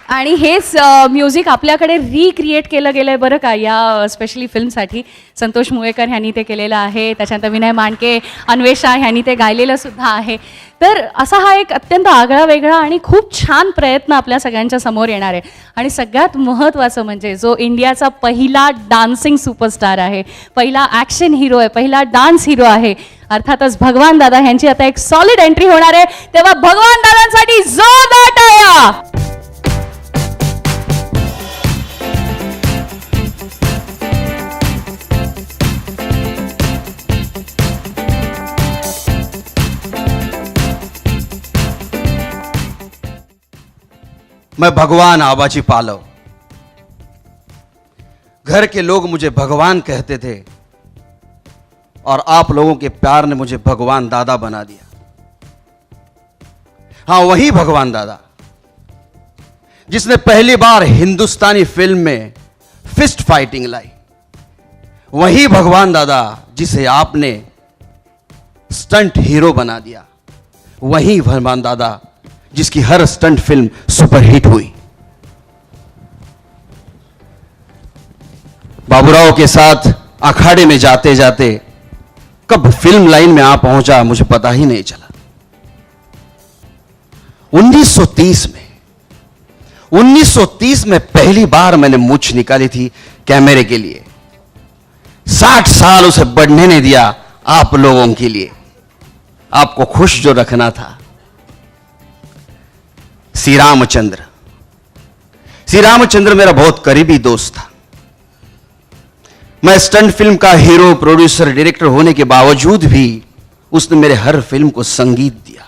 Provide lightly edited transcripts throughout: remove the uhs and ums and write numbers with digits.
आणि हेच म्युझिक आपल्याकडे रिक्रिएट केलं गेलं आहे बरं का, या स्पेशली फिल्मसाठी. संतोष मुळेकर ह्यांनी ते केलेलं आहे, त्याच्यानंतर विनय मांडके, अन्वेषा ह्यांनी ते गायलेलं सुद्धा आहे. तर असा हा एक अत्यंत आगळा वेगळा आणि खूप छान प्रयत्न आपल्या सगळ्यांच्या समोर येणार आहे. आणि सगळ्यात महत्त्वाचं म्हणजे जो इंडियाचा पहिला डान्सिंग सुपरस्टार आहे, पहिला ॲक्शन हिरो आहे, पहिला डान्स हिरो आहे, अर्थातच भगवान दादा ह्यांची आता एक सॉलिड एंट्री होणार आहे. तेव्हा भगवान दादांसाठी जोरदार टाळ्या. मैं भगवान आबाजी पालव। घर के लोग मुझे भगवान कहते थे और आप लोगों के प्यार ने मुझे भगवान दादा बना दिया। हां, वही भगवान दादा जिसने पहली बार हिंदुस्तानी फिल्म में फिस्ट फाइटिंग लाई। वही भगवान दादा जिसे आपने स्टंट हीरो बना दिया। वही भगवान दादा जिसकी हर स्टंट फिल्म सुपरहिट हुई। बाबूराव के साथ अखाड़े में जाते जाते कब फिल्म लाइन में आ पहुंचा मुझे पता ही नहीं चला। 1930 में पहली बार मैंने मूंछ निकाली थी कैमरे के लिए। 60 साल उसे बढ़ने नहीं दिया आप लोगों के लिए, आपको खुश जो रखना था। श्री रामचंद्र मेरा बहुत करीबी दोस्त था। मैं स्टंट फिल्म का हीरो, प्रोड्यूसर, डायरेक्टर होने के बावजूद भी उसने मेरे हर फिल्म को संगीत दिया।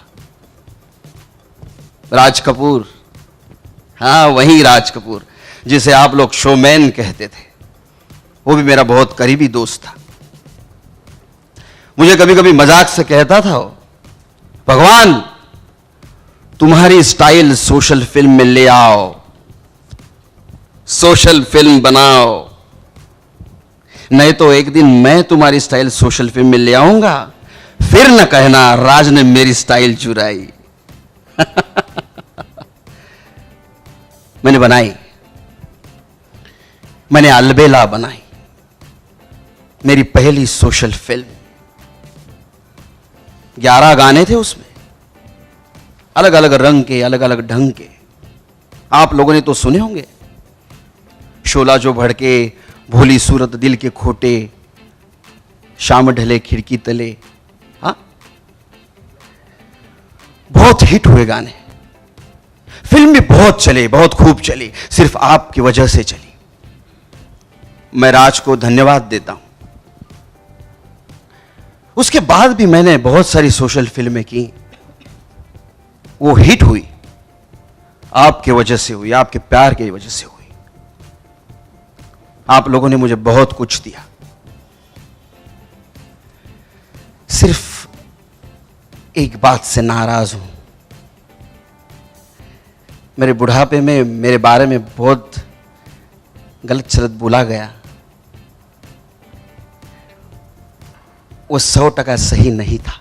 राज कपूर, हाँ वही राज कपूर जिसे आप लोग शोमैन कहते थे, वो भी मेरा बहुत करीबी दोस्त था। मुझे कभी कभी मजाक से कहता था, भगवान तुम्हारी स्टाइल सोशल फिल्म में ले आओ, सोशल फिल्म बनाओ, नहीं तो एक दिन मैं तुम्हारी स्टाइल सोशल फिल्म में ले आऊंगा, फिर न कहना राज ने मेरी स्टाइल चुराई। मैंने बनाई, मैंने अलबेला बनाई, मेरी पहली सोशल फिल्म। 11 गाने थे उसमें, अलग अलग रंग के, अलग अलग ढंग के। आप लोगों ने तो सुने होंगे, शोला जो भड़के, भोली सूरत दिल के खोटे, शाम ढले खिड़की तले। हाँ, बहुत हिट हुए गाने। फिल्म भी बहुत चले, बहुत खूब चली, सिर्फ आपकी वजह से चली। मैं राज को धन्यवाद देता हूं। उसके बाद भी मैंने बहुत सारी सोशल फिल्में की, वो हिट हुई आपके वजह से हुई, आपके प्यार की वजह से हुई। आप लोगों ने मुझे बहुत कुछ दिया। सिर्फ एक बात से नाराज हूं, मेरे बुढ़ापे में मेरे बारे में बहुत गलत सलत बोला गया। वो 100% सही नहीं था।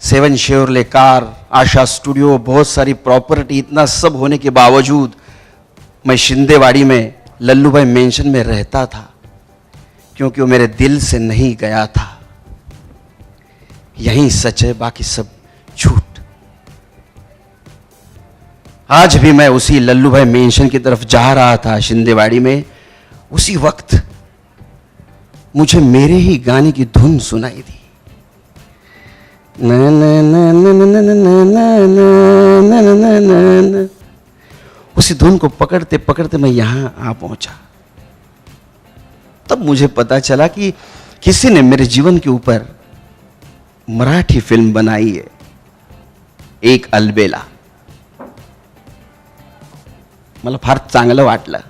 7 शेवरले कार, आशा स्टूडियो, बहुत सारी प्रॉपर्टी, इतना सब होने के बावजूद मैं शिंदेवाड़ी में लल्लू भाई मेंशन में रहता था, क्योंकि वो मेरे दिल से नहीं गया था। यही सच है, बाकी सब झूठ। आज भी मैं उसी लल्लू भाई मेंशन की तरफ जा रहा था शिंदेवाड़ी में। उसी वक्त मुझे मेरे ही गाने की धुन सुनाई दी। उसी धुन को पकड़ते पकड़ते मैं यहां आ पहुंचा। तब मुझे पता चला कि किसी ने मेरे जीवन के ऊपर मराठी फिल्म बनाई है, एक अलबेला। मला फार चांगलं वाटलं।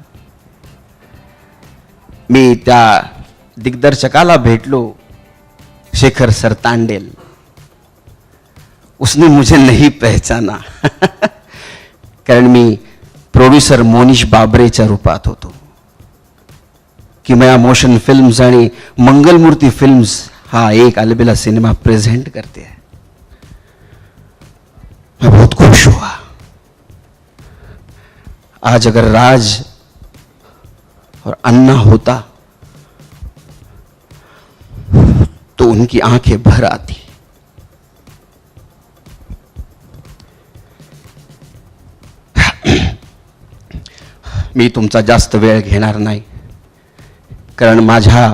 मी त्या दिग्दर्शकाला भेटलो, शेखर सरतांडेल। उसने मुझे नहीं पहचाना कारण मी प्रोड्यूसर मोनिश बाबरेच्या रूपात होतो। किमया मोशन फिल्म्स आणि मंगलमूर्ती फिल्म्स हा एक अलबेला सिनेमा प्रेजेंट करते हैं। मैं बहुत खुश हुआ। आज अगर राज और अन्ना होता तो उनकी आंखें भर आती। मी तुमचा जास्त वेळ घेणार नाही, कारण माझ्या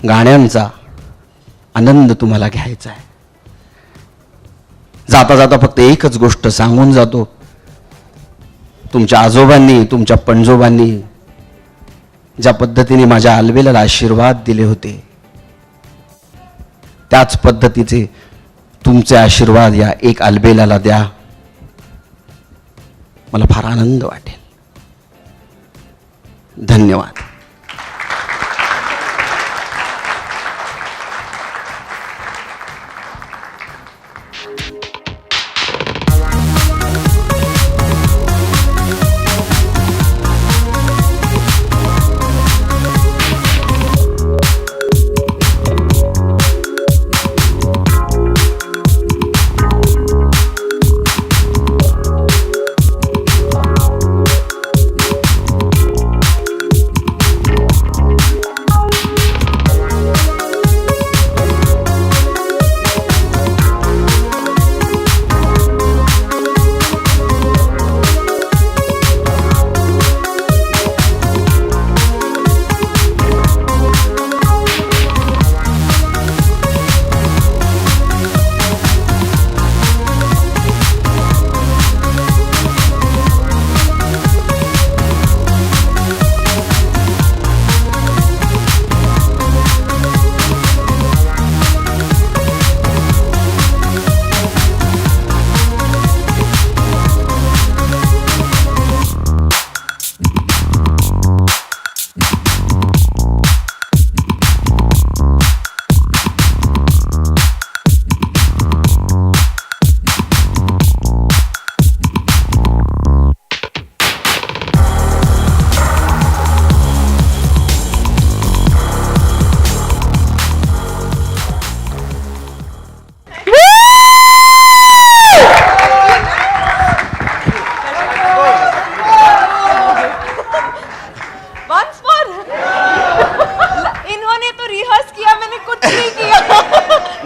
गाण्यांचा आनंद तुम्हाला घ्यायचा आहे. जाता जाता फक्त एकच गोष्ट सांगून जातो. तुमच्या आजोबांनी, तुमच्या पणजोबांनी ज्या पद्धतीने माझ्या अलबेलाला आशीर्वाद दिले होते, त्याच पद्धतीचे तुमचे आशीर्वाद या एक अलबेलाला द्या. मला फार आनंद वाटेल. धन्यवाद.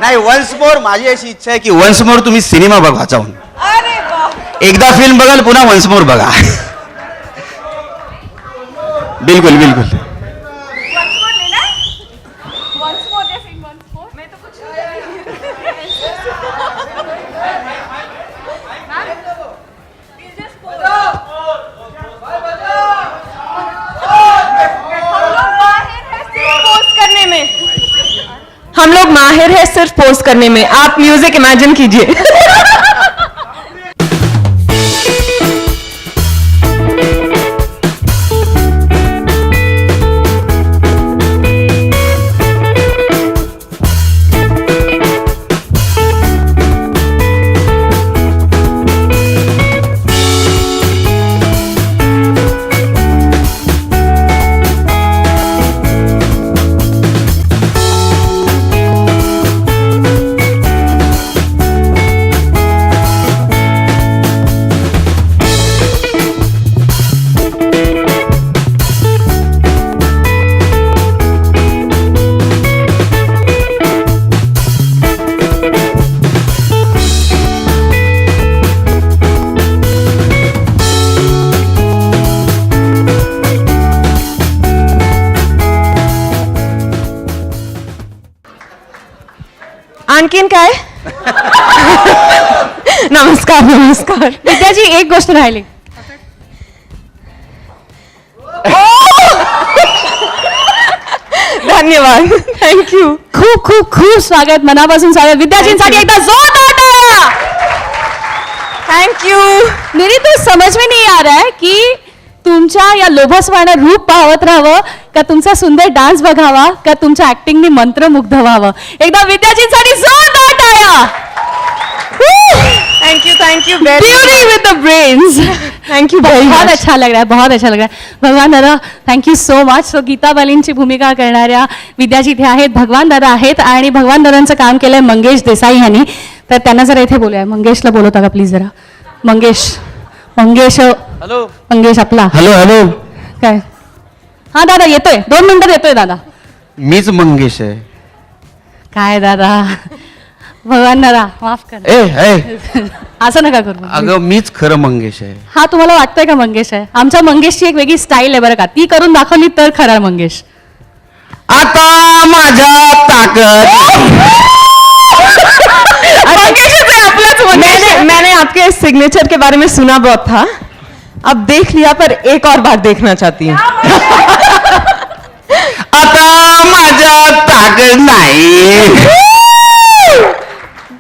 नाही, वन्स मोर माझी अशी इच्छा आहे की वन्स मोर तुम्ही सिनेमा बघा जाऊन. एकदा फिल्म बघाल, पुन्हा वन्स मोर बघा. बिलकुल बिलकुल. हम लोग माहिर है सिर्फ पोस्ट करने में. आप म्यूजिक इमेजिन कीजिए. आणखीन काय? नमस्कार नमस्कार. विद्याजी, एक गोष्ट राहिली. धन्यवाद. थँक्यू. खूप खूप खूप स्वागत, मनापासून स्वागत विद्याजींसाठी. एकदा जोरदार टाळ्या. थँक्यू. मेरी तो समझ में नहीं आ रहा है की तुमच्या या लोभसवाणं रूप पाहत राहावं का तुमचा सुंदर डान्स बघावा का तुमच्या ऍक्टिंगने मंत्रमुग्ध व्हावं. एकदा विद्याजींसाठी जोरदार टाळ्या. थैंक यू ब्यूटी विद the brains. Thank you very बहुत मच. अच्छा लग रहा है, बहुत अच्छा लग रहा है. Bhagwan Dada, thank you so much. So Geeta बालींची भूमिका करणाऱ्या विद्याजी इथे आहेत, भगवान दादा आहेत आणि भगवान दादांचं काम केलंय मंगेश देसाई यांनी. तर त्यांना जरा इथे बोलूया. मंगेशला बोलवता का प्लीज जरा. मंगेश हॅलो मंगेश आपला हॅलो हॅलो काय हा दादा येतोय 2 मिनिटात येतोय दादा. मीच मंगेश आहे. काय दादा भगवान दादा माफ कर असं नका करू. अगं मीच खरं मंगेश आहे. हा तुम्हाला वाटतंय का मंगेश आहे? आमच्या मंगेशची एक वेगळी स्टाईल आहे बरं का, ती करून दाखवली तर खरा मंगेश. आता माझ्या ताकद मैंने आपके सिग्नेचर के बारे में सुना बहुत था, अब देख लिया पर एक और बार देखना चाहती हूँ. आता माझ्या ताकद नाही.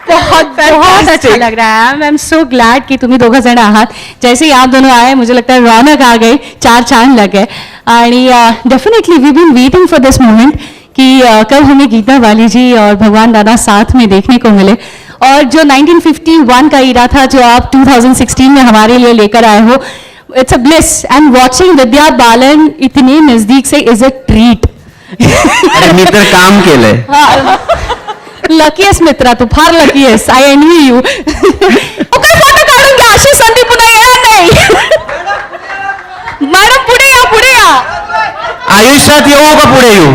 बहुत अच्छा लग रहा है. आई एम सो ग्लैड कि तुम्ही दोघं जण आहात. जैसे ही आप दोनों आए मुझे लगता है रौनक आ गई, 4 चांद लग गए. आणि definitely we been waiting for this moment कि कब हमें गीता बाली जी और भगवान दादा साथ में देखने को मिले. और जो 1951 का ईरा था जो आप 2016 में हमारे लिए लेकर आए हो, it's a bliss. And watching Vidya Balan इतने नजदीक से इज अ ट्रीट. मी तर काम केलंय. लकीएस मित्रा, तू फार लकी आहेस. I envy you. फोटो काढून घ्या, अशी संधी पुन्हा येणार नाही. मॅडम पुढे या, पुढे या. आयुष्यात येऊ का पुढे येऊ?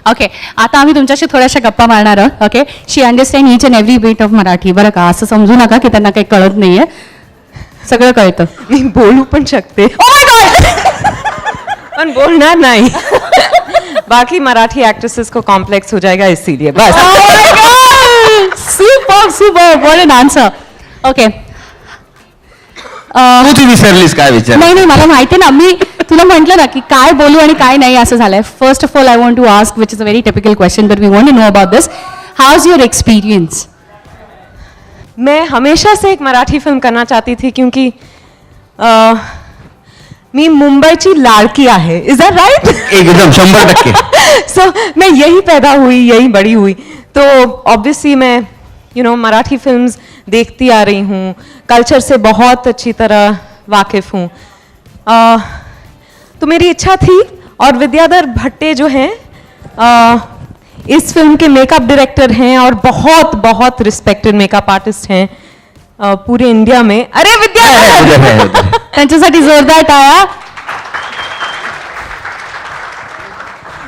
ओके, आता आम्ही तुमच्याशी थोड्याशा गप्पा मारणार आहोत. Okay, she understand each and every beat of Marathi. बरं का, असं समजू नका की त्यांना काही कळत नाहीये, सगळं कळतं. मी बोलू पण शकते. Oh my God. पण बोलणार नाही. बाकी मराठी एक्ट्रेसेस को कॉम्प्लेक्स हो जाएगा इसीलिए बस. Super super, what an answer. Okay, तू विसरलीस काय विचार? नाही मला माहिती ना, मी तुला म्हटलं ना की काय बोलू आणि काय नाही असं झालंय. First of all I want to ask, which is a very typical question but we want to know about this. How is your experience? मैं हमेशा से एक मराठी फिल्म करना चाहती थी क्योंकि मी मुंबईची लाडकी आहे. Is that right? एकदम 100%. सो मैं यही पैदा हुई, यही बड़ी हुई, तो ऑब्वियसली मैं मराठी फिल्म्स देखती आ रही हूँ, कल्चर से बहुत अच्छी तरह वाकिफ हूँ. तो मेरी इच्छा थी, और विद्याधर भट्टे जो हैं इस फिल्म के मेकअप डायरेक्टर हैं और बहुत बहुत रिस्पेक्टेड मेकअप आर्टिस्ट हैं पूरे इंडिया में. अरे विद्याधर, त्यांच्यासाठी जोरदार टाळ्या.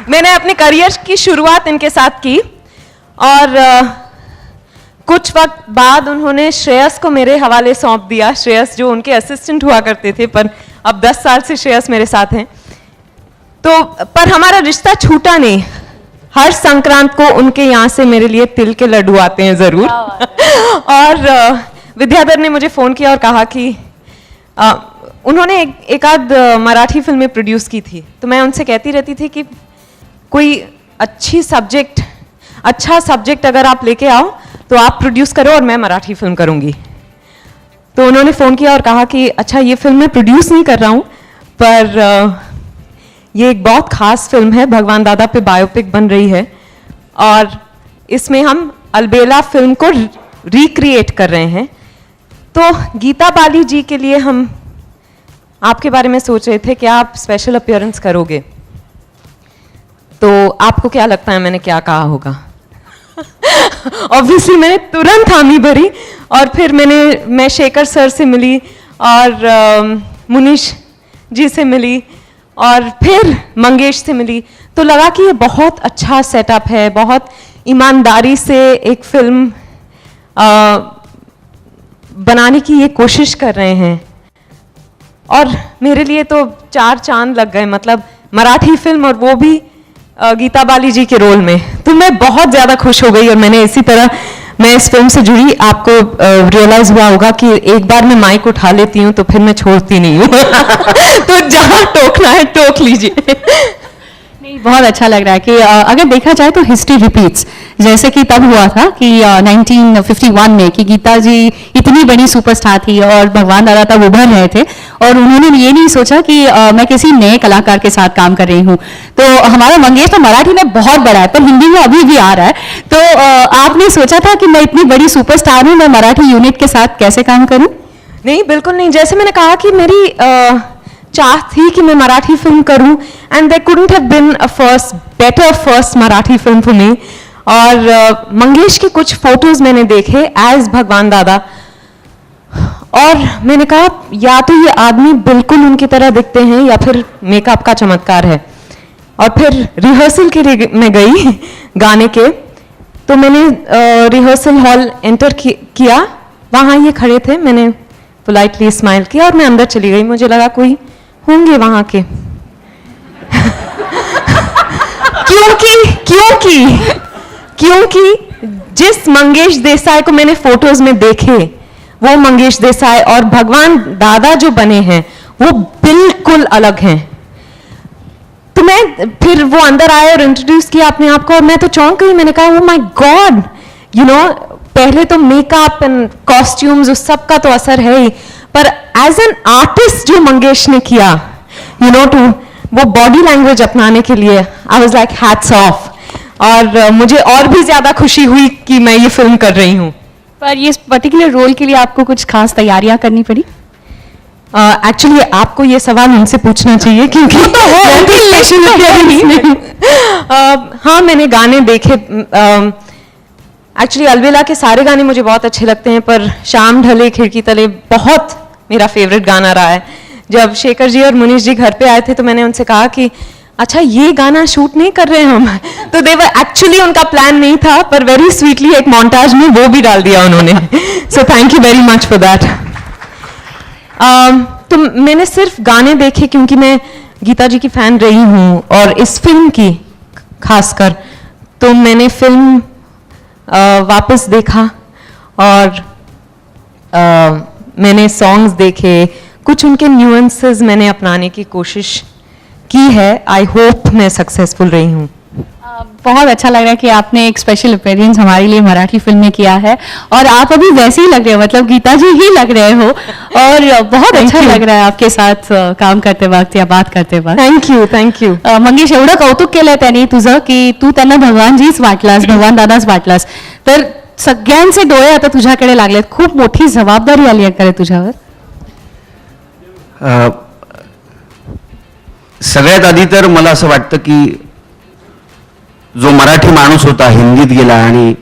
मैंने अपने करियर की शुरुआत इनके साथ की, और कुछ वक्त बाद उन्होंने श्रेयस को मेरे हवाले सौंप दिया. श्रेयस जो उनके असिस्टेंट हुआ करते थे, पर अब 10 साल से श्रेयस मेरे साथ हैं. तो पर हमारा रिश्ता छूटा नहीं. हर संक्रांत को उनके यहाँ से मेरे लिए तिल के लड्डू आते हैं जरूर. और विद्याधर ने मुझे फ़ोन किया और कहा कि उन्होंने एक आध मराठी फिल्में प्रोड्यूस की थी, तो मैं उनसे कहती रहती थी कि कोई अच्छा सब्जेक्ट अगर आप लेके आओ तो आप प्रोड्यूस करो और मैं मराठी फिल्म करूँगी. तो उन्होंने फ़ोन किया और कहा कि अच्छा, ये फिल्म मैं प्रोड्यूस नहीं कर रहा हूँ, पर ये एक बहुत ख़ास फिल्म है, भगवान दादा पे बायोपिक बन रही है, और इसमें हम अलबेला फिल्म को रिक्रिएट कर रहे हैं. तो गीता बाली जी के लिए हम आपके बारे में सोच रहे थे कि आप स्पेशल अपीयरेंस करोगे, तो आपको क्या लगता है मैंने क्या कहा होगा? ऑब्वियसली मैंने तुरंत हामी भरी, और फिर मैं शेखर सर से मिली और मुनीश जी से मिली और फिर मंगेश से मिली. तो लगा कि ये बहुत अच्छा सेटअप है, बहुत ईमानदारी से एक फिल्म बनाने की ये कोशिश कर रहे हैं. और मेरे लिए तो 4 चांद लग गए, मतलब मराठी फिल्म और वो भी गीता बाली जी के रोल में. तो मैं बहुत ज़्यादा खुश हो गई, और मैंने इसी तरह मैं इस फिल्म से जुड़ी. आपको रियलाइज हुआ होगा कि एक बार मैं माइक उठा लेती हूँ तो फिर मैं छोड़ती नहीं हूँ. तो जहाँ टोकना है टोक लीजिए. नाही बहुत अच्छा लग रहा है कि अगर देखा जाए तो हिस्ट्री रिपीट्स, जैसे कि तब हुआ था कि 1951 में कि गीता जी इतनी बड़ी सुपरस्टार थी और भगवान दादा तब उभर रहे थे और उन्होंने ये नहीं सोचा कि मैं किसी नए कलाकार के साथ काम कर रही हूँ। तो हमारा मंगेश तो मराठी में बहुत बड़ा है पर हिंदी में अभी भी आ रहा है, तो आपने सोचा था कि मैं इतनी बड़ी सुपरस्टार हूँ, मैं मराठी यूनिट के साथ कैसे काम करूँ? नहीं, बिल्कुल नहीं। जैसे मैंने कहा कि मेरी चाह थी कि मैं मराठी फिल्म करूं, and there couldn't have been a better first Marathi film for me. और मंगेश के कुछ फोटोज मैंने देखे एज भगवान दादा, और मैंने कहा या तो ये आदमी बिल्कुल उनकी तरह दिखते हैं या फिर मेकअप का चमत्कार है। और फिर रिहर्सल के लिए मैं गई गाने के, तो मैंने रिहर्सल हॉल एंटर किया, वहाँ ये खड़े थे, मैंने पोलाइटली स्माइल किया और मैं अंदर चली गई। मुझे लगा कोई होंगे वहाँ के क्योंकि जिस मंगेश देसाई को मैंने फोटोज में देखे वो मंगेश देसाई और भगवान दादा जो बने हैं वो बिल्कुल अलग हैं। तो मैं फिर वो अंदर आए और इंट्रोड्यूस किया अपने आप को और मैं तो चौंक गई। मैंने कहा oh my God, you know, पहले तो मेकअप एंड कॉस्ट्यूम्स उस सब का तो असर है ही, पर एज एन आर्टिस्ट जो मंगेश ने किया, यू नो, टू वो बॉडी लैंग्वेज अपनाने के लिए, I was like hats off. और मुझे और भी ज्यादा खुशी हुई कि मैं ये फिल्म कर रही हूँ। पर ये पर्टिकुलर रोल के लिए आपको कुछ खास तैयारियां करनी पड़ी? एक्चुअली आपको ये सवाल उनसे पूछना चाहिए क्योंकि हाँ, मैंने गाने देखे। एक्चुअली अलविदा के सारे गाने मुझे बहुत अच्छे लगते हैं, पर शाम ढले खिड़की तले बहुत मेरा फेवरेट गाना रहा है। जब शेखर जी और मुनीश जी घर पे आए थे तो मैंने उनसे कहा कि अच्छा ये गाना शूट नहीं कर रहे हम, तो देवर एक्चुअली उनका प्लान नहीं था, पर वेरी स्वीटली एक मोन्टाज में वो भी डाल दिया उन्होंने। So thank you very much for that. तो मैंने सिर्फ गाने देखे क्योंकि मैं गीता जी की फैन रही हूँ और इस फिल्म की खासकर, तो मैंने फिल्म वापस देखा और मैंने सॉन्ग्स देखे, कुछ उनके न्यूएंसेस मैंने अपनाने की कोशिश की है। आई होप मैं सक्सेसफुल रही हूँ। बहुत अच्छा लग रहा है कि आपने एक स्पेशल अपीयरेंस हमारे लिए मराठी फिल्म में किया है और आप अभी वैसे ही लग रहे हो, मतलब गीता जी ही लग रहे हो और बहुत अच्छा लग रहा है आपके साथ काम करते वक्त या बात करते वक्त। Thank you. मंगेश, एवढं कौतुक केलंय त्यांनी तुझं की तू त्यांना भगवानजीच वाटलास, भगवान दादाच वाटलास, तर सगळ्यांचे डोळे आता तुझ्याकडे लागलेत, खूप मोठी जबाबदारी आली आहे का रे तुझ्यावर? सगळ्यात आधी तर मला असं वाटतं की जो मराठी माणूस होता, हिंदीत गेला आणि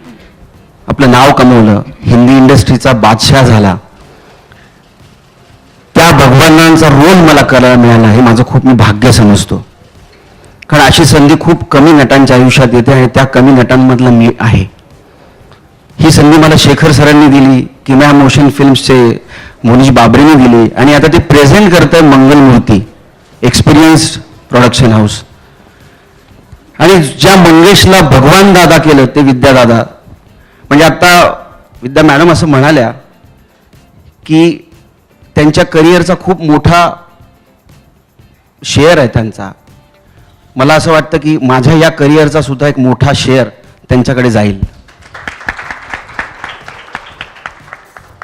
आपलं नाव कमवलं, हिंदी इंडस्ट्रीचा बादशाह झाला, त्या भगवानांचा रोल मला करायला मिळाला हे माझं खूप मी भाग्य समजतो. कारण अशी संधी खूप कमी नटांच्या आयुष्यात येते आणि त्या कमी नटांमधला मी आहे. ही संधी मला शेखर सरांनी दिली, किमया मोशन फिल्म्सचे मोनीश बाबरेने दिली आणि आता ते प्रेझेंट करतंय मंगलमूर्ती एक्सपिरियन्स्ड प्रोडक्शन हाऊस. आणि ज्या मंगेशला भगवान दादा केलं ते विद्या दादा. म्हणजे आता विद्या मॅडम असं म्हणाल्या की त्यांच्या करिअरचा खूप मोठा शेअर आहे त्यांचा. मला असं वाटतं की माझ्या या करिअरचा सुद्धा एक मोठा शेअर त्यांच्याकडे जाईल.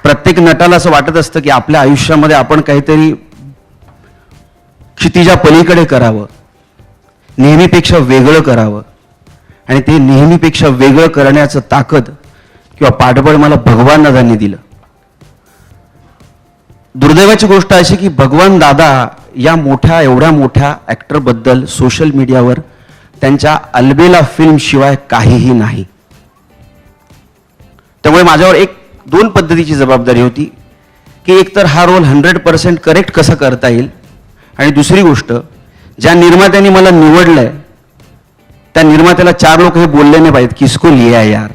प्रत्येक नटाला असं वाटत असतं की आपल्या आयुष्यामध्ये आपण काहीतरी क्षितिजा पलीकडे करावं, नेहमीपेक्षा वेगळं करावं, आणि ते नेहमीपेक्षा वेगळं करण्याचं ताकद किंवा पाठबळ मला भगवान दादांनी दिलं. दुर्दैवाची गोष्ट अशी की भगवान दादा या मोठ्या एवढ्या मोठ्या ॲक्टरबद्दल सोशल मीडियावर त्यांच्या अलबेला फिल्म शिवाय काहीही नाही. त्यामुळे माझ्यावर एक दोन पद्धतीची जबाबदारी होती की एकतर हा रोल 100% करेक्ट कसा करता येईल, आणि दुसरी गोष्ट ज्या निर्मात्यांनी मला निवडलंय त्या निर्मात्याला चार लोक हे बोलले नाही पाहिजेत किसको लिया यार.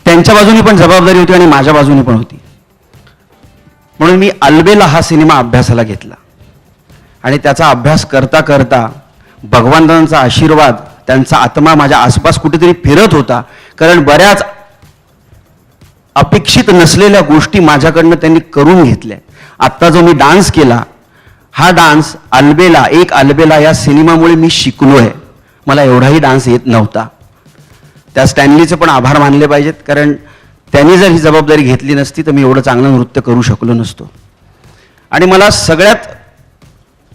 त्यांच्या बाजूनी पण जबाबदारी होती आणि माझ्या बाजूनी पण होती. म्हणून मी अलबेला हा सिनेमा अभ्यासाला घेतला आणि त्याचा अभ्यास करता करता भगवानदादांचा आशीर्वाद, त्यांचा आत्मा माझ्या आसपास कुठेतरी फिरत होता. कारण बऱ्याच अपेक्षित नसलेल्या गोष्टी माझ्याकडनं त्यांनी करून घेतल्या. आत्ता जो मी डान्स केला हा डान्स अलबेला, एक अलबेला या सिनेमामुळे मी शिकलोय. मला एवढाही डान्स येत नव्हता. त्या स्टॅनलीचे पण आभार मानले पाहिजेत, कारण त्यांनी जर ही जबाबदारी घेतली नसती तर मी एवढं चांगलं नृत्य करू शकलो नसतो. आणि मला सगळ्यात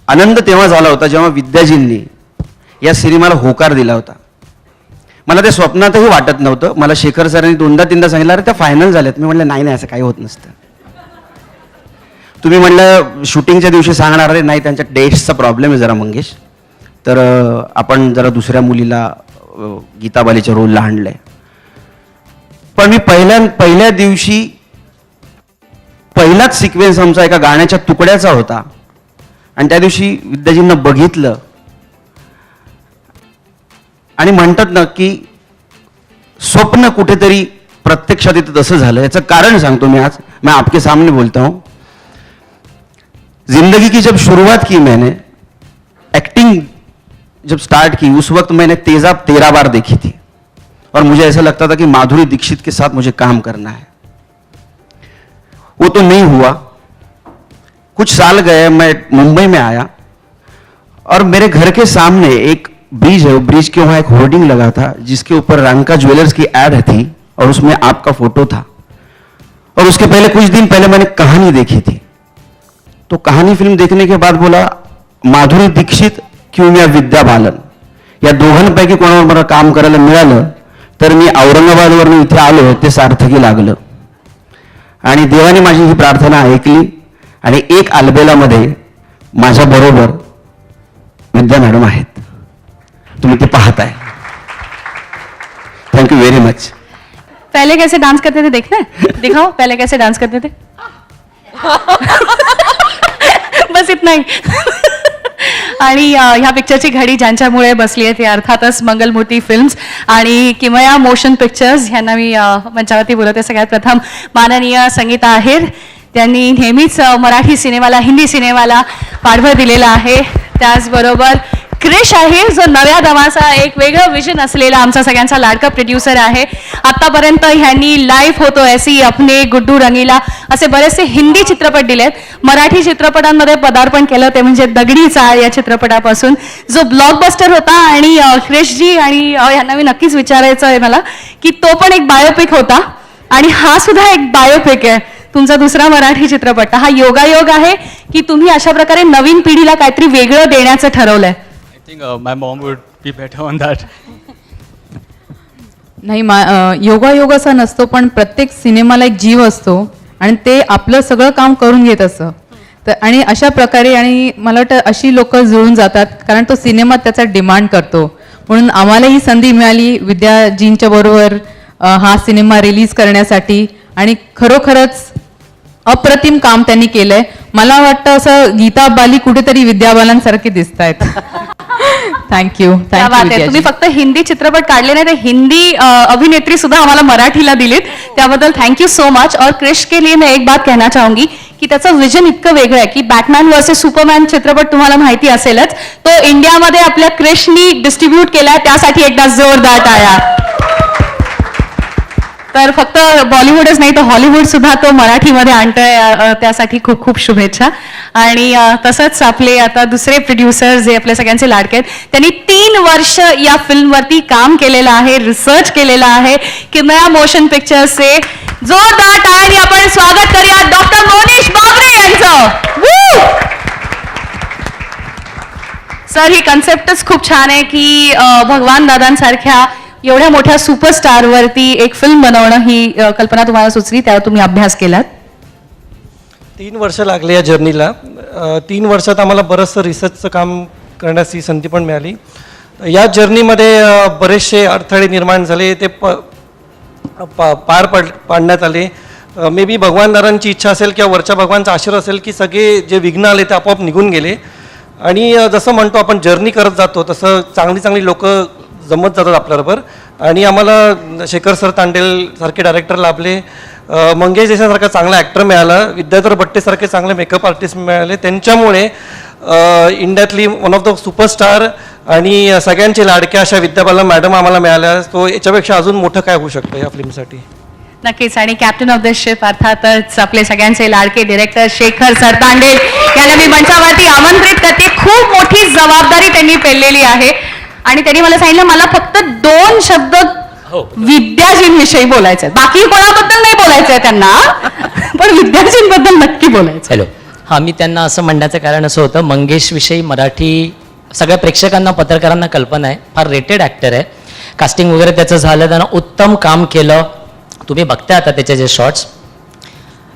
आनंद तेव्हा झाला होता जेव्हा विद्याजींनी या सिनेमाला होकार दिला होता. मला ते स्वप्नातही वाटत नव्हतं. मला शेखर सरांनी 2दा-3दा सांगितलं, अरे त्या फायनल झाल्यात. मी म्हटलं नाही असं काही होत नसतं. तुम्ही म्हणलं शूटिंगच्या दिवशी सांगणार, अरे नाही त्यांच्या डेट्सचा प्रॉब्लेम आहे जरा मंगेश, तर आपण जरा दुसऱ्या मुलीला गीता बालीच्या रोलला आणलंय. पण मी पहिल्या दिवशी पहिलाच सिक्वेन्स आमचा एका गाण्याच्या तुकड्याचा होता आणि त्या दिवशी विद्याजींना बघितलं आणि म्हणतात ना की स्वप्न कुठेतरी प्रत्यक्षात इथं तसं झालं. याचं कारण सांगतो मैं आपके सामने बोलता हूं. जिंदगी की जब शुरुआत की मैंने, एक्टिंग जब स्टार्ट की, उस वक्त मैंने तेजाब 13 बार देखी थी और मुझे ऐसा लगता था कि माधुरी दीक्षित के साथ मुझे काम करना है. वो तो नहीं हुआ. कुछ साल गए, मैं मुंबई में आया और मेरे घर के सामने एक ब्रिज है. वो ब्रिज के वहां एक होर्डिंग लगा था जिसके ऊपर रांका ज्वेलर्स की एड थी और उसमें आपका फोटो था. और उसके पहले कुछ दिन पहले मैंने कहानी देखी थी. तो कहानी फिल्म देखने के बाद बोला, माधुरी दीक्षित किंवा विद्या बालन या दोघांपैकी कोणावर मला काम करायला मिळालं तर मी औरंगाबादवरून इथे आलो ते सार्थकी लागलं. आणि देवाने माझी ही प्रार्थना ऐकली आणि एक अलबेलामध्ये माझ्या बरोबर विद्या मॅडम आहेत. तुम्ही ते पाहताय. Thank you very much. पहले कैसे डांस करते थे देखना है? दिखाओ पहले कैसे डांस करते थे. बस इतना ही. आणि ह्या पिक्चरची घडी ज्यांच्यामुळे बसली आहे ते अर्थातच मंगलमूर्ती फिल्म्स आणि किमया मोशन पिक्चर्स ह्यांना मी मंचावरती बोलवते. सगळ्यात प्रथम माननीय संगीता आहेर, त्यांनी नेहमीच मराठी सिनेमाला, हिंदी सिनेमाला पाठबळ दिलेला आहे. त्याचबरोबर क्रिश आहे, जो नव्या दमाचा एक वेगळं विजन असलेला आमचा सगळ्यांचा लाडका प्रोड्युसर आहे. आतापर्यंत ह्यांनी लाईफ होतो ऐसी, अपने, गुड्डू रंगीला असे बरेचसे हिंदी चित्रपट दिलेत. मराठी चित्रपटांमध्ये पदार्पण केलं ते म्हणजे दगडी चाळ या चित्रपटापासून, जो ब्लॉकबस्टर होता. आणि क्रिशजी आणि ह्यांना मी नक्कीच विचारायचं आहे मला की तो पण एक बायोपिक होता आणि हा सुद्धा एक बायोपिक आहे. तुमचा दुसरा मराठी चित्रपट. हा योगायोग आहे की तुम्ही अशा प्रकारे नवीन पिढीला काहीतरी वेगळं देण्याचं ठरवलंय? I think my mom would be better on that. नाही, योगायोग असा नसतो, पण प्रत्येक सिनेमाला एक जीव असतो आणि ते आपलं सगळं काम करून घेत असतं. तर आणि अशा प्रकारे, आणि मला वाटतं अशी लोक जुळून जातात कारण तो सिनेमा त्याचा डिमांड करतो. म्हणून आम्हाला ही संधी मिळाली विद्याजींच्या बरोबर हा सिनेमा रिलीज करण्यासाठी आणि खरोखरच अप्रतिम काम त्यांनी केलंय. मला वाटतं असं गीता बाली कुठेतरी विद्या बालांसारखे दिसत आहेत. थँक्यू. क्या बात आहे. तुम्ही फक्त हिंदी चित्रपट काढले नाही, तर हिंदी अभिनेत्री सुद्धा आम्हाला मराठीला दिलीत, त्याबद्दल थँक्यू सो मच. और क्रिश के लिए मैं एक बात कहना चाहूंगी की त्याचं विजन इतकं वेगळं आहे की बॅटमॅन वर्सेस सुपरमॅन चित्रपट तुम्हाला माहिती असेलच, तो इंडियामध्ये आपल्या क्रिशनी डिस्ट्रीब्यूट केलाय. त्यासाठी एकदा जोरदार टाळ्या. तर फक्त बॉलिवूडच नाही तर हॉलिवूड सुद्धा तो मराठीमध्ये आणतोय, त्यासाठी खूप खूप शुभेच्छा. आणि तसंच आपले आता दुसरे प्रोड्युसर जे आपल्या सगळ्यांचे लाडके आहेत, त्यांनी 3 वर्ष या फिल्मवरती काम केलेलं आहे, रिसर्च केलेलं आहे. किमया मोशन पिक्चर्सचे जोरदार टाळ्यांनी आपण स्वागत करूया डॉक्टर मोनीश बाबरे यांचं. सर, ही कन्सेप्टच खूप छान आहे की भगवान दादांसारख्या एवढ्या मोठ्या सुपरस्टारवरती एक फिल्म बनवणं, ही कल्पना तुम्हाला सुचली, त्यावर तुम्ही अभ्यास केलात? 3 वर्ष लागले या जर्नीला. 3 वर्षात आम्हाला बरंचसं रिसर्चचं काम करण्याची संधी पण मिळाली. या जर्नीमध्ये बरेचसे अडथळे निर्माण झाले, ते पाडण्यात आले. मे बी भगवानदारांची इच्छा असेल किंवा वरच्या भगवानचा आशीर्वाद असेल की सगळे जे विघ्न आले ते आपोआप निघून गेले. आणि जसं म्हणतो आपण जर्नी करत जातो तसं चांगली चांगली लोक जमत जातात आपल्याबरोबर. आणि आम्हाला शेखर सर तांडेल सारखे डायरेक्टर लाभले, मंगेश देसाईसारखा चांगला ॲक्टर मिळाला, विद्याधर भट्टेसारखे चांगले मेकअप आर्टिस्ट मिळाले. त्यांच्यामुळे इंडियातली वन ऑफ द सुपरस्टार आणि सगळ्यांचे लाडक्या अशा विद्या बालन मॅडम आम्हाला मिळाल्या. तो याच्यापेक्षा अजून मोठं काय होऊ शकतं या फिल्मसाठी? नक्कीच. आणि कॅप्टन ऑफ द शिप अर्थातच आपले सगळ्यांचे लाडके डिरेक्टर शेखर सरतांडे यांना मी मंचावरती आमंत्रित करते. खूप मोठी जबाबदारी त्यांनी पेललेली आहे आणि त्यांनी मला सांगितलं मला फक्त 2 शब्द विद्याजींविषयी बोलायचे, बाकी कोणाबद्दल नाही बोलायचंय त्यांना, पण विद्याजींबद्दल नक्की बोलायचं. हॅलो. हां, मी त्यांना असं म्हणण्याचं कारण असं होतं, मंगेशविषयी मराठी सगळ्या प्रेक्षकांना पत्रकारांना कल्पना आहे, फार रेटेड ॲक्टर आहे. कास्टिंग वगैरे त्याचं झालं, त्यानं उत्तम काम केलं, तुम्ही बघताय आता त्याचे जे शॉर्ट्स.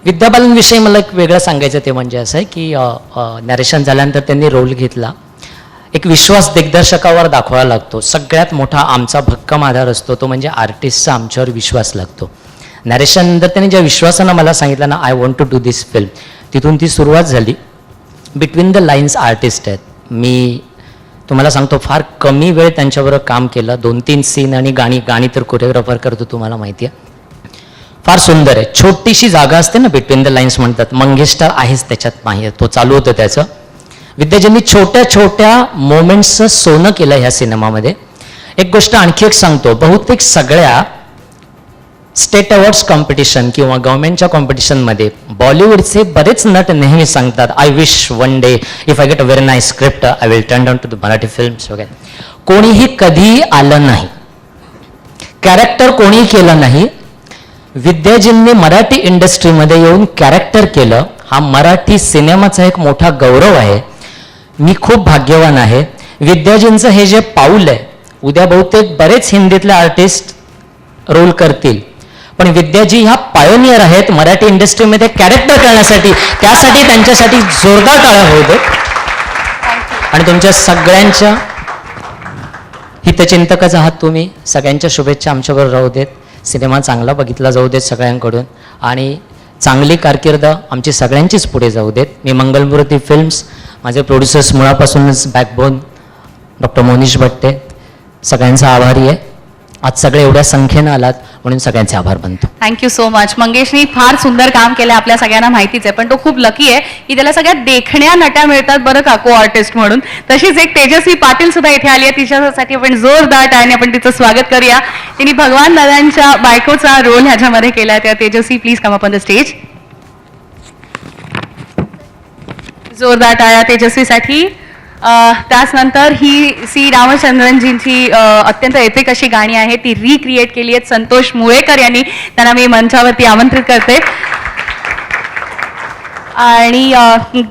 विद्या बालनविषयी मला एक वेगळं सांगायचं ते म्हणजे असं आहे की नॅरेशन झाल्यानंतर त्यांनी रोल घेतला. एक विश्वास दिग्दर्शकावर दाखवावा लागतो. सगळ्यात मोठा आमचा भक्कम आधार असतो तो म्हणजे आर्टिस्टचा आमच्यावर विश्वास लागतो. नॅरेशननंतर त्यांनी ज्या विश्वासानं मला सांगितलं ना, I want to do this film, तिथून ती सुरुवात झाली. बिटवीन द लाईन्स आर्टिस्ट आहेत. मी तुम्हाला सांगतो फार कमी वेळ त्यांच्याबरोबर काम केलं. 2-3 सीन आणि गाणी तर कोरिओग्राफर करतो, तुम्हाला माहिती आहे. फार सुंदर आहे. छोटीशी जागा असते ना बिटवीन द लाईन्स म्हणतात, मंगेशटर आहेच त्याच्यात, माहिती तो चालू होतं त्याचं. विद्याजींनी छोट्या छोट्या मोमेंट्सचं सोनं केलं ह्या सिनेमामध्ये. एक गोष्ट आणखी एक सांगतो, बहुतेक सगळ्या स्टेट अवॉर्ड्स कॉम्पिटिशन किंवा गव्हर्नमेंटच्या कॉम्पिटिशनमध्ये बॉलिवूडचे बरेच नट नेहमी सांगतात, I wish one day if I get a very nice script I will turn down to the Marathi films वगैरे. कोणीही कधीही आलं नाही, कॅरेक्टर कोणीही केलं नाही. विद्याजींनी मराठी इंडस्ट्रीमध्ये येऊन कॅरेक्टर केलं, हा मराठी सिनेमाचा एक मोठा गौरव आहे. मी खूप भाग्यवान आहे. विद्याजींचं हे जे पाऊल आहे, उद्या बहुतेक बरेच हिंदीतले आर्टिस्ट रोल करतील, पण विद्याजी ह्या पायोनियर आहेत मराठी इंडस्ट्रीमध्ये कॅरेक्टर करण्यासाठी. त्यासाठी त्यांच्यासाठी जोरदार टाळ्या होऊ देत. आणि तुमच्या सगळ्यांच्या हितचिंतकच आहात तुम्ही. सगळ्यांच्या शुभेच्छा आमच्याबरोबर राहू देत. सिनेमा चांगला बघितला जाऊ देत सगळ्यांकडून आणि चांगली कारकीर्द आमची सगळ्यांचीच पुढे जाऊ देत. मी मंगलमूर्ती फिल्म्स, माझे प्रोड्युसर्स मुळापासूनच बॅकबोन डॉक्टर मोनिश भट्टे, सगळ्यांचा आभारी आहे. आज सगळे एवढ्या संख्येनं आलात म्हणून सगळ्यांचे आभार मानतो. Thank you so much. मंगेशनी फार सुंदर काम केलं, आपल्या सगळ्यांना माहितीच आहे, पण तो खूप लकी आहे की त्याला सगळ्यात देखण्या नट्या मिळतात बरं का को आर्टिस्ट म्हणून. तशीच एक तेजस्वी पाटील सुद्धा इथे आली आहे, तिच्यासाठी आपण जोरदार टाळ्याने आपण तिचं स्वागत करूया. तिने भगवान दादांच्या बायकोचा रोल ह्याच्यामध्ये केला. त्या Tejashwi please come up on the stage. जोरदार टाळ्या तेजस्वीसाठी. त्याचनंतर ही सी रामचंद्रनजींची अत्यंत एपिक अशी गाणी आहे, ती रिक्रिएट केली आहेत संतोष मुळेकर यांनी. त्यांना मी मंचावरती आमंत्रित करते. आणि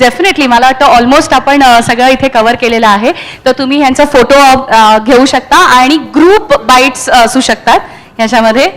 डेफिनेटली मला वाटतं ऑलमोस्ट आपण सगळं इथे कव्हर केलेलं आहे. तर तुम्ही ह्यांचा फोटो घेऊ शकता आणि ग्रुप बाईट्स असू शकतात ह्याच्यामध्ये.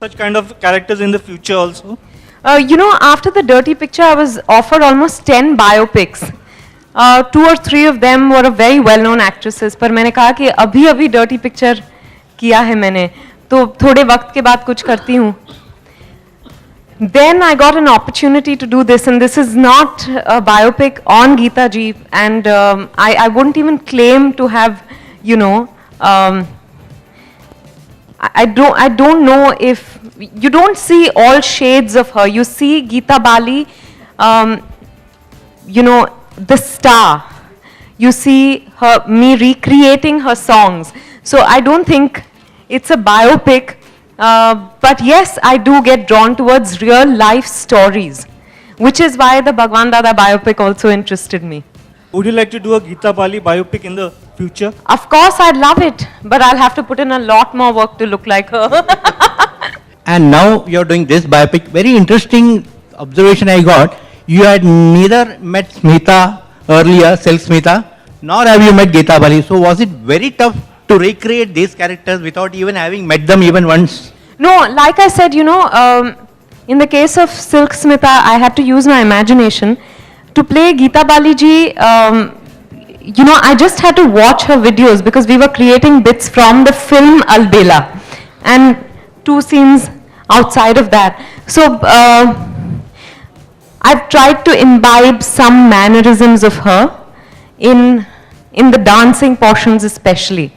Such kind of characters in the future also? After the Dirty Picture, I was offered almost 10 biopics. 2 or 3 of them were of very well-known actresses. पर मैंने कहा कि अभी Dirty Picture किया है मैंने, तो थोड़े वक्त के बाद कुछ करती हूँ. Then I got an opportunity to do this, and this is not a biopic on Geeta ji, and I wouldn't even claim to have, I don't know if you don't see all shades of her. You see Geeta Bali, the star. You see me recreating her songs. So I don't think it's a biopic, but yes, I do get drawn towards real life stories, which is why the Bhagwan Dada biopic also interested me. Would you like to do a Geeta Bali biopic in the future? Of course, I'd love it, but I'll have to put in a lot more work to look like her. And now you're doing this biopic. Very interesting observation I got. You had neither met Smita earlier, Silk Smita, nor have you met Geeta Bali. So was it very tough to recreate these characters without even having met them even once? No, like I said, in the case of Silk Smita, I had to use my imagination. To play Geeta Bali ji, I just had to watch her videos because we were creating bits from the film Albela and 2 scenes outside of that. So I've tried to imbibe some mannerisms of her in the dancing portions especially.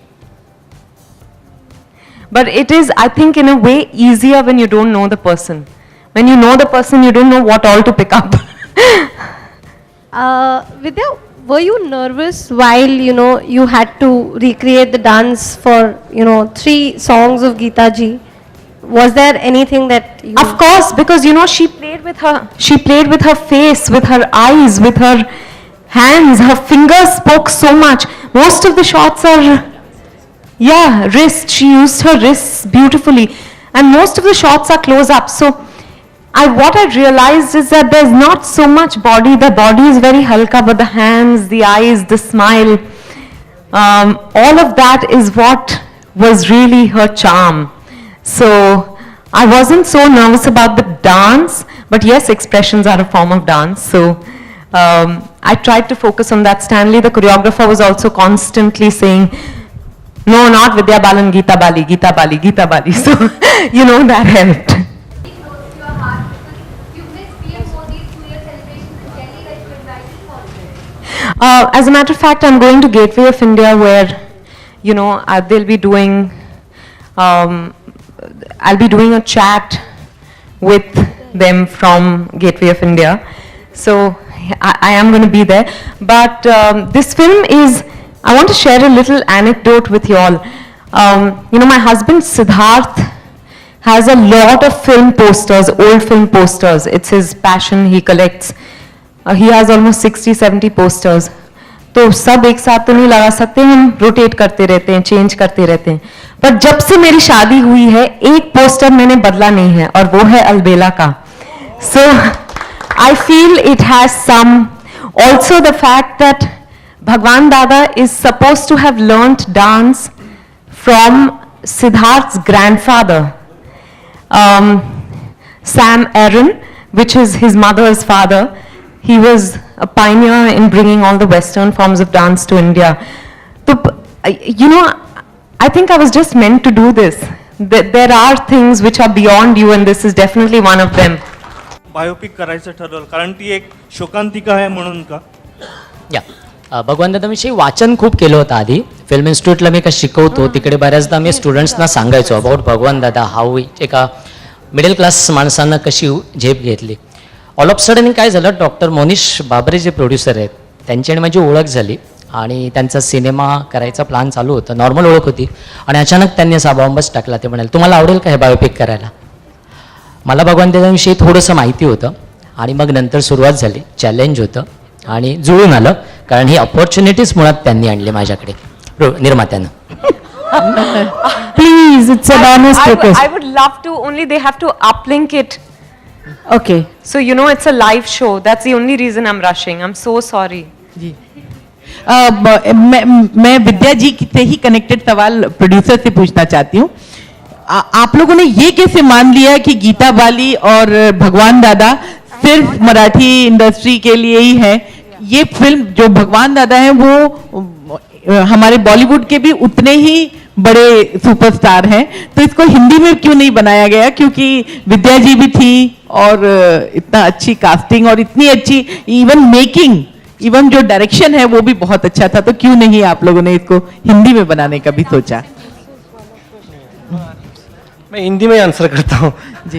But it is, I think, in a way easier when you don't know the person. When you know the person, you don't know what all to pick up. Vidya, were you nervous while you had to recreate the dance for 3 songs of Geeta ji? Was there anything that you... Of course, because she played with her face, with her eyes, with her hands. Her fingers spoke so much. Most of the shots are wrist. She used her wrists beautifully, and most of the shots are close up. So what I realized is that there's not so much body. The body is very halka, but the hands, the eyes, the smile, all of that is what was really her charm. So I wasn't so nervous about the dance, but yes, expressions are a form of dance. So I tried to focus on that. Stanley, the choreographer, was also constantly saying, no, not Vidya Balan, Geeta Bali, Geeta Bali, Geeta Bali. So, that helped. As a matter of fact, I'm going to Gateway of India where, they'll be doing, I'll be doing a chat with them from Gateway of India. So I am going to be there. But this film is, I want to share a little anecdote with you all. My husband Siddharth has a lot of film posters, old film posters. It's his passion, he collects. He has almost 60-70 posters. तो सब एक साथ तो नहीं लगा सकते, हम rotate करते रहते हैं, चेंज करते रहते हैं. पर जब से मेरी शादी हुई है, एक पोस्टर मैंने बदला नहीं है, और वो है अलबेला का. So I feel it has some. Also the fact that Bhagwan Dada is supposed to have learnt dance from Siddharth's grandfather, Sam Aaron, which is his mother's father. He was a pioneer in bringing all the Western forms of dance to India. So, I think I was just meant to do this. There are things which are beyond you, and this is definitely one of them. Biopic करायचं ठरवलं कारण ती एक शोकांतिका आहे म्हणून का? भगवान दादाविषयी वाचन खूप केलं होतं आधी. फिल्म इन्स्टिट्यूटला मी शिकवतो, तिकडे बऱ्याचदा मी स्टुडंट्सना सांगायचो अबाउट भगवान दादा, हाऊ एका मिडल क्लास माणसांना कशी झेप घेतली. ऑल ऑफ सडन काय झालं, डॉक्टर मोनिश बाबरे जे प्रोड्युसर आहेत त्यांची आणि माझी ओळख झाली आणि त्यांचा सिनेमा करायचा प्लॅन चालू होता. नॉर्मल ओळख होती आणि अचानक त्यांनी असा बॉम्बच टाकला. ते म्हणाले, तुम्हाला आवडेल का हे बायोपिक करायला? मला भगवान दादाविषयी थोडंसं माहिती होतं आणि मग नंतर सुरुवात झाली. चॅलेंज होतं आणि जुळून आलं, कारण ही अपॉर्च्युनिटीज मुळात त्यांनी आणली माझ्याकडे निर्मात्यानं. Please, it's an honest request. I would love to, only they have to uplink it. Okay. So it's a live show. That's the only reason I'm rushing. I'm so sorry. जी. मैं विद्या जी से ही connected सवाल producer से पूछना चाहती हूँ. आप लोगों ने ये कैसे मान लिया कि गीता बाली और भगवान दादा सिर्फ मराठी इंडस्ट्री के लिए ही है? ये फिल्म जो भगवान दादा है वो हमारे बॉलीवुड के भी उतने ही बड़े सुपरस्टार हैं, तो इसको हिंदी में क्यों नहीं बनाया गया? क्योंकि विद्या जी भी थी और इतना अच्छी कास्टिंग और इतनी अच्छी इवन मेकिंग, इवन जो डायरेक्शन है वो भी बहुत अच्छा था, तो क्यों नहीं आप लोगों ने इसको हिंदी में बनाने का भी सोचा? मैं हिंदी में आंसर करता हूँ जी.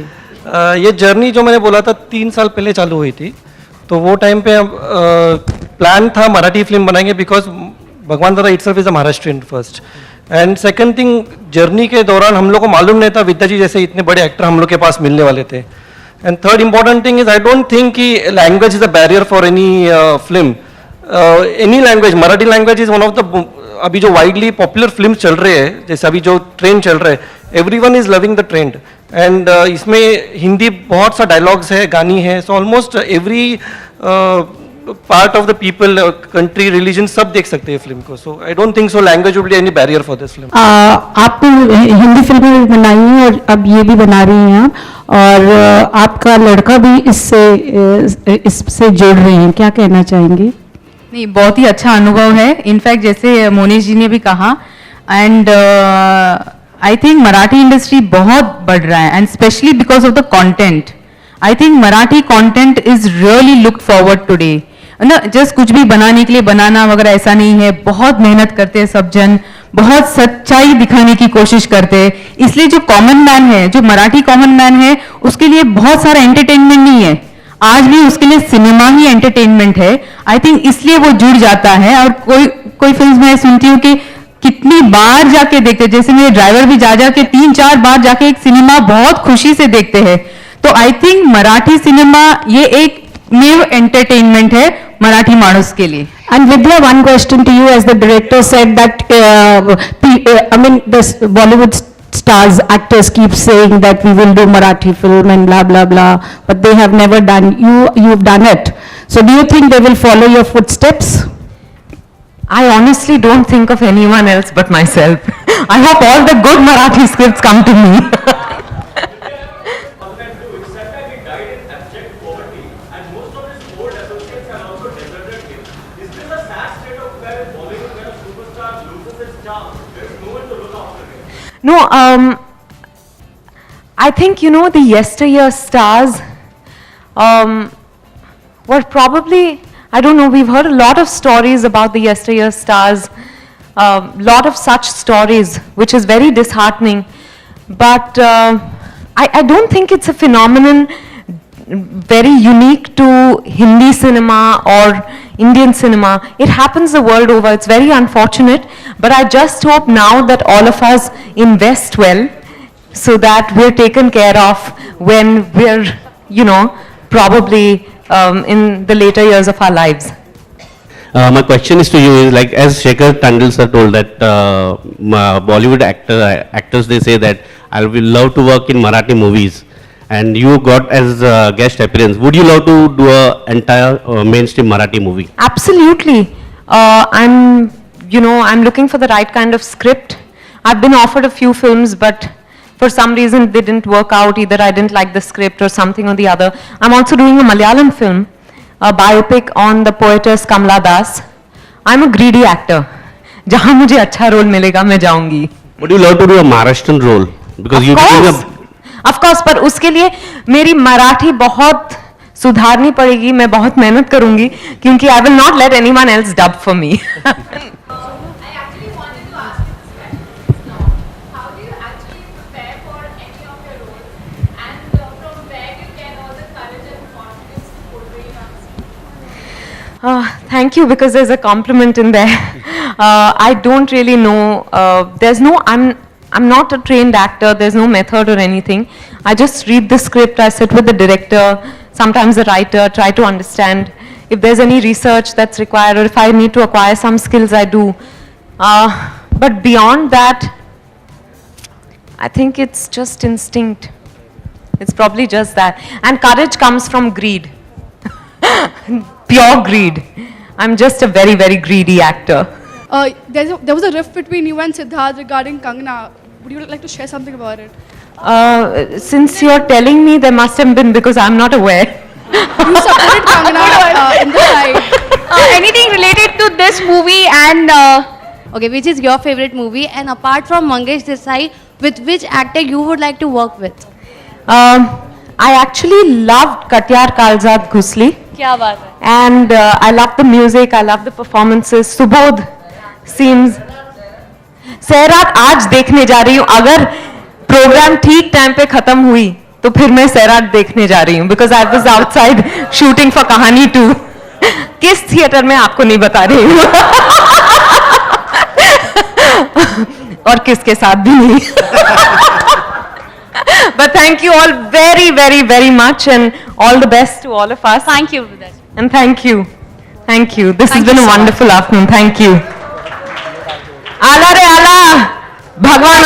ये जर्नी जो मैंने बोला था 3 साल पहले चालू हुई थी, तो वो टाइम पे प्लान था मराठी फिल्म बनाएंगे, because Bhagwan Dada itself is a Maharashtrian first. And second thing, journey के दौरान हम लोग को मालूम नहीं था विद्या जी जैसे इतने बड़े एक्टर हम लोग के पास मिलने वाले थे. And third important thing is, I don't think कि language is a barrier for any film, any language. Marathi language is one of the, अभी जो वाइडली पॉपुलर फिल्म चल रहे हैं, जैसे अभी जो ट्रेंड चल रहे हैं, everyone is loving the trend. And इसमें हिंदी बहुत सा डायलॉग्स है, गानी है, so almost every part of the people, country, religion सब देख सकते हैं फिल्म को. So I don't think so language would be any barrier for this film. आप हिंदी फिल्में भी बनाई हैं और अब ये भी बना रही हैं आप, और आपका लड़का भी इससे जुड़ रहे हैं, क्या कहना चाहेंगे? नहीं, बहुत ही अच्छा अनुभव है. इनफैक्ट जैसे मोनीश जी ने भी कहा, and I think Marathi industry बहुत बढ़ रहा है, end specially because of the content. I think Marathi content is really look forward today. ना जस्ट कुछ भी बनाने के लिए बनाना वगैरह ऐसा नहीं है, बहुत मेहनत करते हैं सब जन, बहुत सच्चाई दिखाने की कोशिश करते हैं. इसलिए जो कॉमन मैन है, जो मराठी कॉमन मैन है, उसके लिए बहुत सारा एंटरटेनमेंट नहीं है. आज भी उसके लिए सिनेमा ही एंटरटेनमेंट है. आई थिंक इसलिए वो जुड़ जाता है. और कोई फिल्म मैं सुनती हूँ कि कितनी बार जाके देखते, जैसे मेरे ड्राइवर भी जा के 3-4 बार जाके एक सिनेमा बहुत खुशी से देखते हैं. तो आई थिंक मराठी सिनेमा ये एक न्यू एंटरटेनमेंट है मराठी माणूस के लिए. And Vidya, one question to you, as the director said that, I mean, this Bollywood stars, actors keep saying that we will do Marathi film and blah blah blah, but they have never done. You've done it. So do you think they will follow your footsteps? I honestly don't think of anyone else but myself. I hope all the good Marathi scripts come to me. No, I think, you know, the yesteryear stars were probably, I don't know, we've heard a lot of stories about the yesteryear stars, lot of such stories, which is very disheartening. But I don't think it's a phenomenon very unique to Hindi cinema or Indian cinema. It happens the world over. It's very unfortunate, but I just hope now that all of us invest well so that we're taken care of when we're, you know, probably in the later years of our lives. My question is to you is, like, as Shekhar Tandil sir told that Bollywood actors, they say that I will love to work in Marathi movies, and you got as a guest appearance. Would you love to do a entire mainstream Marathi movie? Absolutely. I'm looking for the right kind of script. I've been offered a few films, but for some reason they didn't work out. Either I didn't like the script or something or the other. I'm also doing a Malayalam film, a biopic on the poetess Kamala Das. I'm a greedy actor. जहाँ मुझे अच्छा role मिलेगा मैं जाऊंगी. Would you love to do a Maharashtrian role? Because you Of course, पर उसके लिए मेरी मराठी बहुत सुधारनी पड़ेगी. मैं बहुत मेहनत करूंगी क्योंकि I will not let anyone else dub for me. Thank you, because there's a compliment in there. I don't really know. I'm not a trained actor. There's no method or anything. I just read the script. I sit with the director, sometimes the writer, try to understand if there's any research that's required, or if I need to acquire some skills, I do. But beyond that, I think it's just instinct. It's probably just that. And courage comes from greed. Pure greed. I'm just a very, very greedy actor. There was a rift between you and Siddharth regarding Kangana. Would you like to share something about it? Since you're telling me, there must have been, because I'm not aware. You supported Kangana in the side. Anything related to this movie and okay, which is your favorite movie, and apart from Mangesh Desai, with which actor you would like to work with? I actually loved Katyar Kalzad Ghusli. क्या बात है? And I love the music, I love the performances. Subodh seems. Sairat आज देखने जा रही हूँ. अगर programme ठीक टाइम पे खत्म हुई तो फिर मैं सैराट देखने जा रही हूँ, because I was outside shooting for कहानी 2. किस थिएटर में आपको नहीं बता रही हूँ. और किसके साथ भी नहीं. But thank you all very, very, very much, and all the best to all of us. Thank you, Vidya. And thank you. Thank you. This has been a wonderful afternoon. Thank you. आला रे आला, भगवान